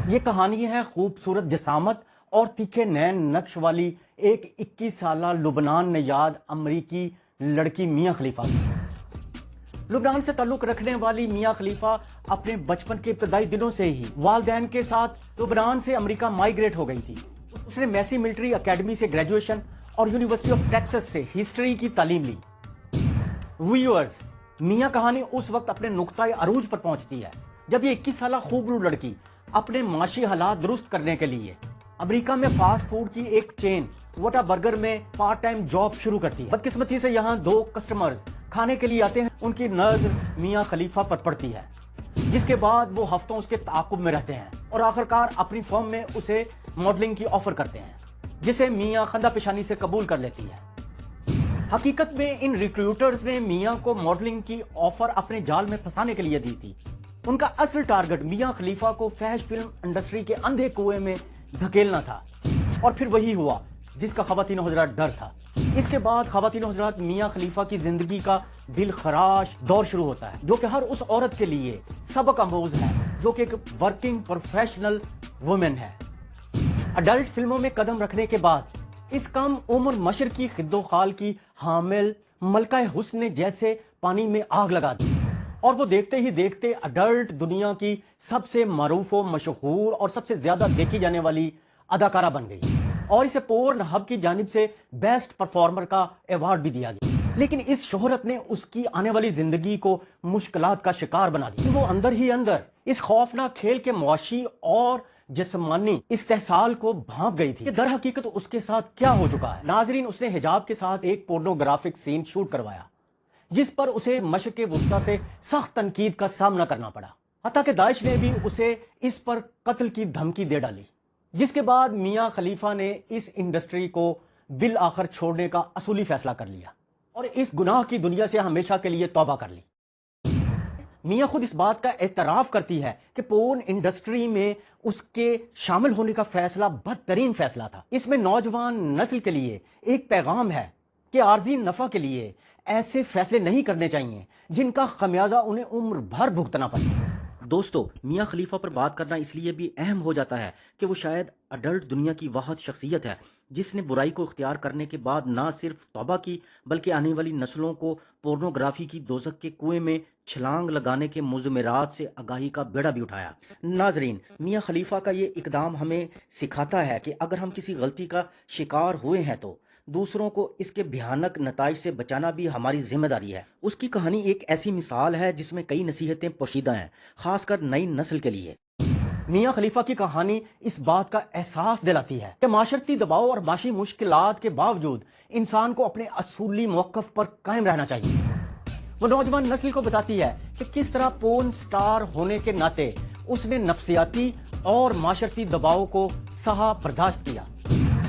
یہ کہانی ہے خوبصورت جسامت اور تیکھے نین نقش والی ایک 21 سالہ لبنان نژاد امریکی لڑکی میاں خلیفہ کی۔ لبنان سے تعلق رکھنے والی میاں خلیفہ اپنے بچپن کے ابتدائی دنوں سے ہی والدین کے ساتھ لبنان سے امریکہ مائیگریٹ ہو گئی تھی۔ اس نے میسی ملٹری اکیڈمی سے گریجویشن اور یونیورسٹی آف ٹیکساس سے ہسٹری کی تعلیم لی۔ ویورز، میاں کہانی اس وقت اپنے نقطۂ عروج پر پہنچتی ہے جب یہ 21 سالہ خوبرو لڑکی اپنے معاشی حالات درست کرنے کے لیے امریکہ میں فاسٹ فوڈ کی ایک چین وٹا برگر میں پارٹ ٹائم جاب شروع کرتی ہے۔ بدقسمتی سے یہاں 2 کسٹمرز کھانے کے لیے آتے ہیں، ان کی نظر میاں خلیفہ پر پڑتی ہے، جس کے بعد وہ ہفتوں اس کے تعاقب میں رہتے ہیں اور آخرکار اپنی فرم میں اسے ماڈلنگ کی آفر کرتے ہیں، جسے میاں خندہ پیشانی سے قبول کر لیتی ہے۔ حقیقت میں ان ریکروٹرز نے میاں کو ماڈلنگ کی آفر اپنے جال میں پھنسانے کے لیے دی تھی۔ ان کا اصل ٹارگٹ میاں خلیفہ کو فحش فلم انڈسٹری کے اندھے کنویں میں دھکیلنا تھا، اور پھر وہی ہوا جس کا خواتین و حضرات ڈر تھا۔ اس کے بعد خواتین و حضرات میاں خلیفہ کی زندگی کا دل خراش دور شروع ہوتا ہے، جو کہ ہر اس عورت کے لیے سبق آموز ہے جو کہ ایک ورکنگ پروفیشنل وومن ہے۔ اڈلٹ فلموں میں قدم رکھنے کے بعد اس کم عمر مشرقی خد و خال کی حامل ملکہ حسن نے جیسے پانی میں آگ لگا دی، اور وہ دیکھتے ہی دیکھتے اڈلٹ دنیا کی سب سے معروف و مشہور اور سب سے زیادہ دیکھی جانے والی اداکارہ بن گئی، اور اسے پورن ہب کی جانب سے بیسٹ پرفارمر کا ایوارڈ بھی دیا گیا۔ لیکن اس شہرت نے اس کی آنے والی زندگی کو مشکلات کا شکار بنا دیا۔ وہ اندر ہی اندر اس خوفناک کھیل کے معاشی اور جسمانی استحصال کو بھانپ گئی تھی کہ در حقیقت اس کے ساتھ کیا ہو چکا ہے۔ ناظرین، اس نے حجاب کے ساتھ ایک پورنوگرافک سین شوٹ کروایا جس پر اسے مشرق وسطیٰ سے سخت تنقید کا سامنا کرنا پڑا، حتیٰ کہ داعش نے بھی اسے اس پر قتل کی دھمکی دے ڈالی، جس کے بعد میاں خلیفہ نے اس انڈسٹری کو بالآخر چھوڑنے کا اصولی فیصلہ کر لیا اور اس گناہ کی دنیا سے ہمیشہ کے لیے توبہ کر لی۔ میاں خود اس بات کا اعتراف کرتی ہے کہ پورن انڈسٹری میں اس کے شامل ہونے کا فیصلہ بدترین فیصلہ تھا۔ اس میں نوجوان نسل کے لیے ایک پیغام ہے کہ عارضی نفع کے لیے ایسے فیصلے نہیں کرنے چاہیے جن کا خمیازہ انہیں عمر بھر بھگتنا پڑے۔ دوستو، میاں خلیفہ پر بات کرنا اس لیے بھی اہم ہو جاتا ہے کہ وہ شاید اڈلٹ دنیا کی واحد شخصیت ہے جس نے برائی کو اختیار کرنے کے بعد نہ صرف توبہ کی بلکہ آنے والی نسلوں کو پورنوگرافی کی دوزخ کے کنویں میں چھلانگ لگانے کے مضمرات سے آگاہی کا بیڑا بھی اٹھایا۔ ناظرین، میاں خلیفہ کا یہ اقدام ہمیں سکھاتا ہے کہ اگر ہم کسی غلطی کا شکار ہوئے ہیں تو دوسروں کو اس کے بھیانک نتائج سے بچانا بھی ہماری ذمہ داری ہے۔ اس کی کہانی ایک ایسی مثال ہے جس میں کئی نصیحتیں پوشیدہ ہیں، خاص کر نئی نسل کے لیے۔ میاں خلیفہ کی کہانی اس بات کا احساس دلاتی ہے کہ معاشرتی دباؤ اور معاشی مشکلات کے باوجود انسان کو اپنے اصولی موقف پر قائم رہنا چاہیے۔ وہ نوجوان نسل کو بتاتی ہے کہ کس طرح پورن سٹار ہونے کے ناطے اس نے نفسیاتی اور معاشرتی دباؤ کو سہا برداشت کیا۔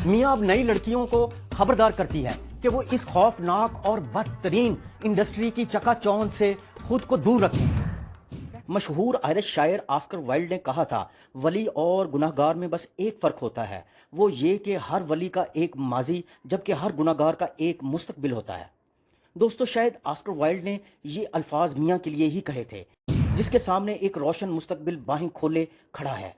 میاں اب نئی لڑکیوں کو خبردار کرتی ہے کہ وہ اس خوفناک اور بدترین انڈسٹری کی چکا چوند سے خود کو دور رکھیں۔ مشہور آئرش شاعر آسکر وائلڈ نے کہا تھا، ولی اور گناہ گار میں بس ایک فرق ہوتا ہے، وہ یہ کہ ہر ولی کا ایک ماضی جبکہ ہر گناہ گار کا ایک مستقبل ہوتا ہے۔ دوستو، شاید آسکر وائلڈ نے یہ الفاظ میاں کے لیے ہی کہے تھے، جس کے سامنے ایک روشن مستقبل باہیں کھولے کھڑا ہے۔